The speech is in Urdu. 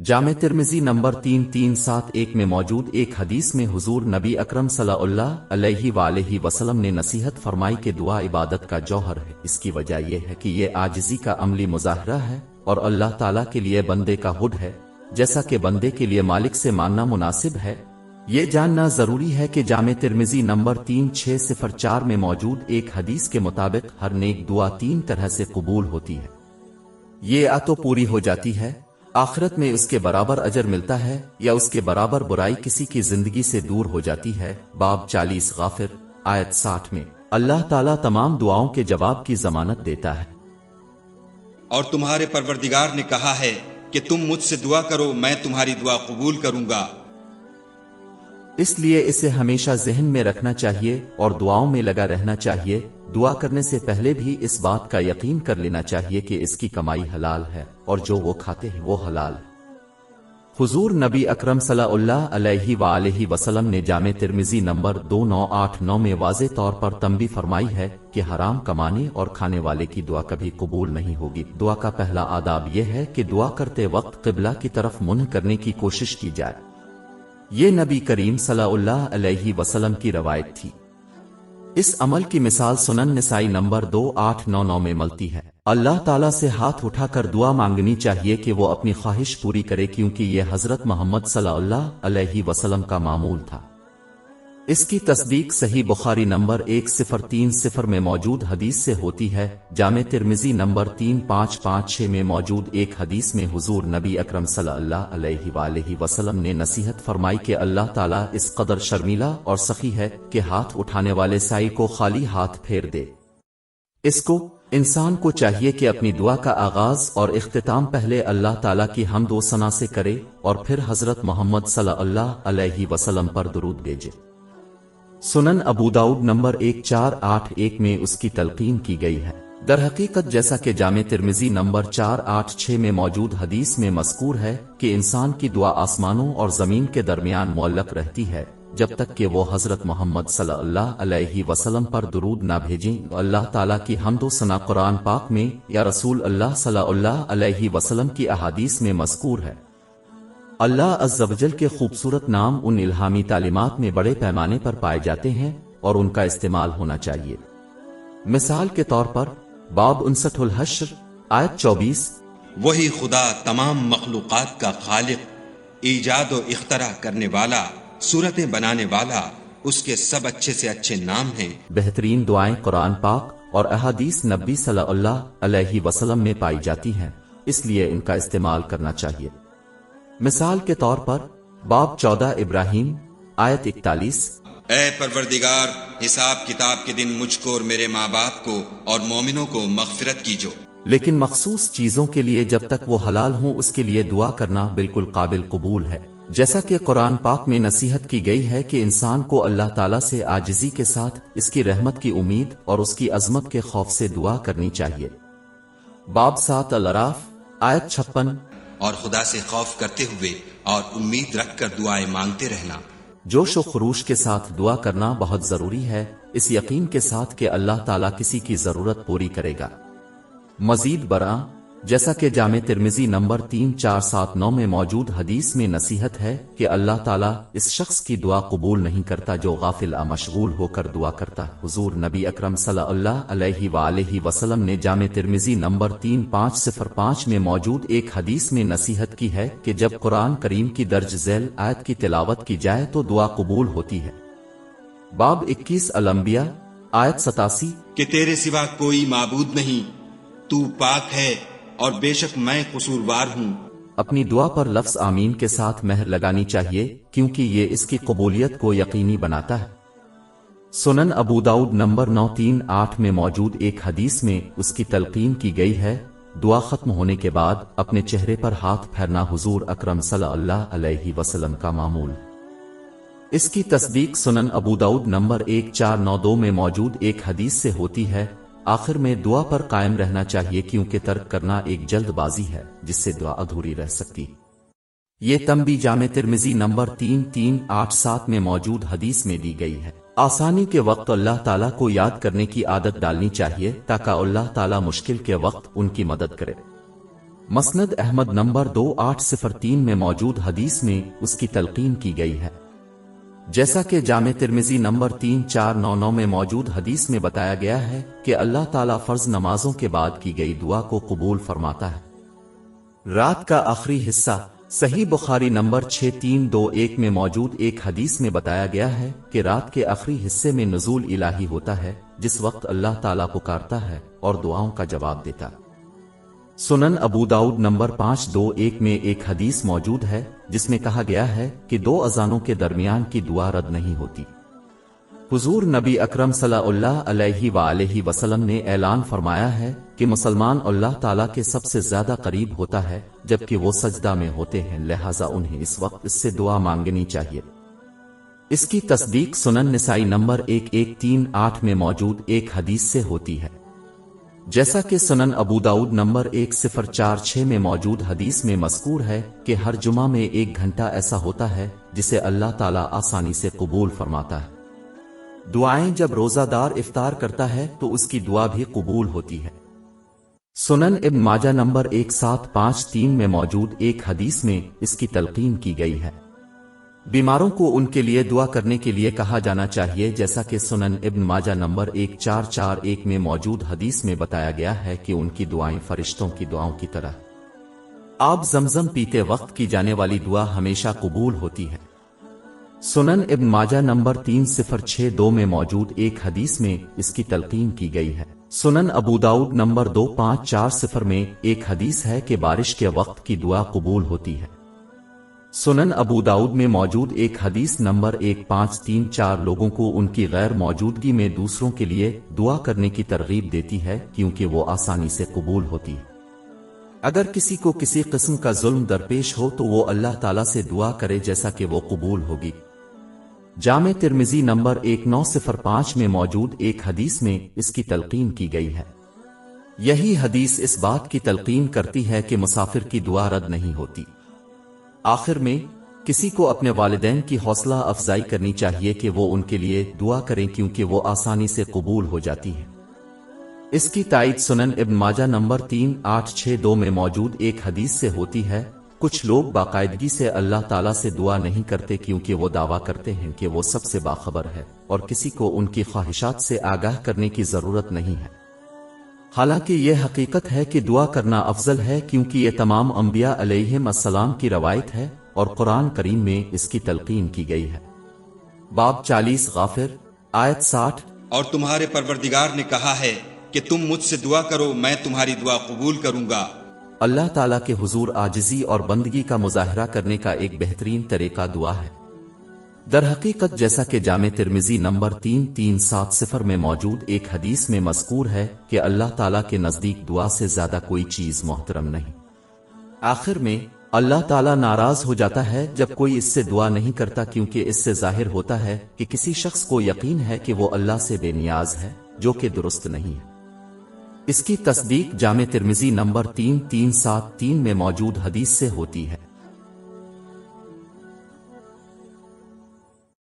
جامع ترمذی نمبر 3371 میں موجود ایک حدیث میں حضور نبی اکرم صلی اللہ علیہ وآلہ وسلم نے نصیحت فرمائی کہ دعا عبادت کا جوہر ہے۔ اس کی وجہ یہ ہے کہ یہ عاجزی کا عملی مظاہرہ ہے اور اللہ تعالیٰ کے لیے بندے کا ہڈ ہے، جیسا کہ بندے کے لیے مالک سے ماننا مناسب ہے۔ یہ جاننا ضروری ہے کہ جامع ترمذی نمبر 3604 میں موجود ایک حدیث کے مطابق ہر نیک دعا 3 طرح سے قبول ہوتی ہے۔ یہ یا تو پوری ہو جاتی ہے، آخرت میں اس کے برابر اجر ملتا ہے، یا اس کے برابر برائی کسی کی زندگی سے دور ہو جاتی ہے۔ باب 40 غافر آیت 60 میں اللہ تعالیٰ تمام دعاؤں کے جواب کی ضمانت دیتا ہے۔ اور تمہارے پروردگار نے کہا ہے کہ تم مجھ سے دعا کرو، میں تمہاری دعا قبول کروں گا۔ اس لیے اسے ہمیشہ ذہن میں رکھنا چاہیے اور دعاؤں میں لگا رہنا چاہیے۔ دعا کرنے سے پہلے بھی اس بات کا یقین کر لینا چاہیے کہ اس کی کمائی حلال ہے اور جو وہ کھاتے ہیں وہ حلال ہے۔ حضور نبی اکرم صلی اللہ علیہ وآلہ وسلم نے جامع ترمذی نمبر 2989 میں واضح طور پر تنبیہ فرمائی ہے کہ حرام کمانے اور کھانے والے کی دعا کبھی قبول نہیں ہوگی۔ دعا کا پہلا آداب یہ ہے کہ دعا کرتے وقت قبلہ کی طرف منہ کرنے کی کوشش کی جائے۔ یہ نبی کریم صلی اللہ علیہ وسلم کی روایت تھی۔ اس عمل کی مثال سنن نسائی نمبر 2899 میں ملتی ہے۔ اللہ تعالیٰ سے ہاتھ اٹھا کر دعا مانگنی چاہیے کہ وہ اپنی خواہش پوری کرے، کیونکہ یہ حضرت محمد صلی اللہ علیہ وسلم کا معمول تھا۔ اس کی تصدیق صحیح بخاری نمبر 1030 میں موجود حدیث سے ہوتی ہے۔ جامع ترمذی نمبر 3556 میں موجود ایک حدیث میں حضور نبی اکرم صلی اللہ علیہ وآلہ وسلم نے نصیحت فرمائی کہ اللہ تعالیٰ اس قدر شرمیلا اور سخی ہے کہ ہاتھ اٹھانے والے سائی کو خالی ہاتھ پھیر دے۔ اس کو انسان کو چاہیے کہ اپنی دعا کا آغاز اور اختتام پہلے اللہ تعالیٰ کی حمد و ثنا سے کرے اور پھر حضرت محمد صلی اللہ علیہ وسلم پر درود بھیجے۔ سنن ابو داؤد نمبر 1481 میں اس کی تلقین کی گئی ہے۔ در حقیقت جیسا کہ جامع ترمذی نمبر 486 میں موجود حدیث میں مذکور ہے کہ انسان کی دعا آسمانوں اور زمین کے درمیان معلق رہتی ہے جب تک کہ وہ حضرت محمد صلی اللہ علیہ وسلم پر درود نہ بھیجیں۔ اللہ تعالیٰ کی حمد و ثنا قرآن پاک میں یا رسول اللہ صلی اللہ علیہ وسلم کی احادیث میں مذکور ہے۔ اللہ عز و جل کے خوبصورت نام ان الہامی تعلیمات میں بڑے پیمانے پر پائے جاتے ہیں اور ان کا استعمال ہونا چاہیے۔ مثال کے طور پر باب 59 الحشر آیت 24، وہی خدا تمام مخلوقات کا خالق، ایجاد و اختراع کرنے والا، صورتیں بنانے والا، اس کے سب اچھے سے اچھے نام ہیں۔ بہترین دعائیں قرآن پاک اور احادیث نبی صلی اللہ علیہ وسلم میں پائی جاتی ہیں، اس لیے ان کا استعمال کرنا چاہیے۔ مثال کے طور پر باب 14 ابراہیم آیت 41، اے پروردگار، حساب کتاب کے دن مجھ کو اور میرے ماں باپ کو اور مومنوں کو مغفرت کیجو۔ لیکن مخصوص چیزوں کے لیے جب تک وہ حلال ہوں اس کے لیے دعا کرنا بالکل قابل قبول ہے، جیسا کہ قرآن پاک میں نصیحت کی گئی ہے کہ انسان کو اللہ تعالیٰ سے عاجزی کے ساتھ اس کی رحمت کی امید اور اس کی عظمت کے خوف سے دعا کرنی چاہیے۔ باب 7 الاعراف آیت 56، اور خدا سے خوف کرتے ہوئے اور امید رکھ کر دعائیں مانگتے رہنا۔ جوش و خروش کے ساتھ دعا کرنا بہت ضروری ہے، اس یقین کے ساتھ کہ اللہ تعالیٰ کسی کی ضرورت پوری کرے گا۔ مزید برآں جیسا کہ جامع ترمذی نمبر 3479 میں موجود حدیث میں نصیحت ہے کہ اللہ تعالیٰ اس شخص کی دعا قبول نہیں کرتا جو غافل مشغول ہو کر دعا کرتا۔ حضور نبی اکرم صلی اللہ علیہ وآلہ وسلم نے جامع ترمذی نمبر 3505 میں موجود ایک حدیث میں نصیحت کی ہے کہ جب قرآن کریم کی درج ذیل آیت کی تلاوت کی جائے تو دعا قبول ہوتی ہے۔ باب 21 الانبیاء آیت 87، کہ تیرے سوا کوئی معبود نہیں، تو پاک ہے اور بے شک میں قصوروار ہوں۔ اپنی دعا پر لفظ آمین کے ساتھ مہر لگانی چاہیے کیونکہ یہ اس کی قبولیت کو یقینی بناتا ہے۔ سنن ابو داؤد نمبر 938 میں موجود ایک حدیث میں اس کی تلقین کی گئی ہے، دعا ختم ہونے کے بعد اپنے چہرے پر ہاتھ پھیرنا حضور اکرم صلی اللہ علیہ وسلم کا معمول۔ اس کی تصدیق سنن ابو داؤد نمبر 1492 میں موجود ایک حدیث سے ہوتی ہے۔ آخر میں دعا پر قائم رہنا چاہیے کیونکہ ترک کرنا ایک جلد بازی ہے جس سے دعا ادھوری رہ سکتی۔ یہ تنبیہ جامع ترمذی نمبر 3387 میں موجود حدیث میں دی گئی ہے۔ آسانی کے وقت اللہ تعالیٰ کو یاد کرنے کی عادت ڈالنی چاہیے تاکہ اللہ تعالیٰ مشکل کے وقت ان کی مدد کرے۔ مسند احمد نمبر 2803 میں موجود حدیث میں اس کی تلقین کی گئی ہے، جیسا کہ جامع ترمذی نمبر 3499 میں موجود حدیث میں بتایا گیا ہے کہ اللہ تعالیٰ فرض نمازوں کے بعد کی گئی دعا کو قبول فرماتا ہے۔ رات کا آخری حصہ صحیح بخاری نمبر 6321 میں موجود ایک حدیث میں بتایا گیا ہے کہ رات کے آخری حصے میں نزول الہی ہوتا ہے، جس وقت اللہ تعالیٰ پکارتا ہے اور دعاؤں کا جواب دیتا ہے۔ سنن ابو داؤد نمبر 521 میں ایک حدیث موجود ہے جس میں کہا گیا ہے کہ 2 اذانوں کے درمیان کی دعا رد نہیں ہوتی۔ حضور نبی اکرم صلی اللہ علیہ وآلہ وسلم نے اعلان فرمایا ہے کہ مسلمان اللہ تعالیٰ کے سب سے زیادہ قریب ہوتا ہے جبکہ وہ سجدہ میں ہوتے ہیں، لہٰذا انہیں اس وقت اس سے دعا مانگنی چاہیے۔ اس کی تصدیق سنن نسائی نمبر 1138 میں موجود ایک حدیث سے ہوتی ہے، جیسا کہ سنن ابو داؤد نمبر 1046 میں موجود حدیث میں مذکور ہے کہ ہر جمعہ میں 1 گھنٹہ ایسا ہوتا ہے جسے اللہ تعالیٰ آسانی سے قبول فرماتا ہے۔ دعائیں جب روزہ دار افطار کرتا ہے تو اس کی دعا بھی قبول ہوتی ہے۔ سنن ابن ماجہ نمبر 1753 میں موجود ایک حدیث میں اس کی تلقین کی گئی ہے۔ بیماروں کو ان کے لیے دعا کرنے کے لیے کہا جانا چاہیے، جیسا کہ سنن ابن ماجہ نمبر 1441 میں موجود حدیث میں بتایا گیا ہے کہ ان کی دعائیں فرشتوں کی دعاؤں کی طرح۔ آپ زمزم پیتے وقت کی جانے والی دعا ہمیشہ قبول ہوتی ہے۔ سنن ابن ماجہ نمبر 3062 میں موجود ایک حدیث میں اس کی تلقین کی گئی ہے۔ سنن ابو داؤد نمبر 2540 میں ایک حدیث ہے کہ بارش کے وقت کی دعا قبول ہوتی ہے۔ سنن ابو داؤد میں موجود ایک حدیث نمبر 1534 لوگوں کو ان کی غیر موجودگی میں دوسروں کے لیے دعا کرنے کی ترغیب دیتی ہے کیونکہ وہ آسانی سے قبول ہوتی ہے۔ اگر کسی کو کسی قسم کا ظلم درپیش ہو تو وہ اللہ تعالیٰ سے دعا کرے جیسا کہ وہ قبول ہوگی۔ جامع ترمذی نمبر 1905 میں موجود ایک حدیث میں اس کی تلقین کی گئی ہے۔ یہی حدیث اس بات کی تلقین کرتی ہے کہ مسافر کی دعا رد نہیں ہوتی۔ آخر میں کسی کو اپنے والدین کی حوصلہ افزائی کرنی چاہیے کہ وہ ان کے لیے دعا کریں کیونکہ وہ آسانی سے قبول ہو جاتی ہے۔ اس کی تائید سنن ابن ماجہ نمبر 3862 میں موجود ایک حدیث سے ہوتی ہے۔ کچھ لوگ باقاعدگی سے اللہ تعالیٰ سے دعا نہیں کرتے کیونکہ وہ دعویٰ کرتے ہیں کہ وہ سب سے باخبر ہے اور کسی کو ان کی خواہشات سے آگاہ کرنے کی ضرورت نہیں ہے۔ حالانکہ یہ حقیقت ہے کہ دعا کرنا افضل ہے کیونکہ یہ تمام انبیاء علیہم السلام کی روایت ہے اور قرآن کریم میں اس کی تلقین کی گئی ہے۔ باب 40 غافر آیت 60۔ اور تمہارے پروردگار نے کہا ہے کہ تم مجھ سے دعا کرو، میں تمہاری دعا قبول کروں گا۔ اللہ تعالیٰ کے حضور عاجزی اور بندگی کا مظاہرہ کرنے کا ایک بہترین طریقہ دعا ہے۔ در حقیقت جیسا کہ جامع ترمذی نمبر 3370 میں موجود ایک حدیث میں مذکور ہے کہ اللہ تعالیٰ کے نزدیک دعا سے زیادہ کوئی چیز محترم نہیں۔ آخر میں اللہ تعالیٰ ناراض ہو جاتا ہے جب کوئی اس سے دعا نہیں کرتا کیونکہ اس سے ظاہر ہوتا ہے کہ کسی شخص کو یقین ہے کہ وہ اللہ سے بے نیاز ہے، جو کہ درست نہیں ہے۔ اس کی تصدیق جامع ترمذی نمبر 3373 میں موجود حدیث سے ہوتی ہے۔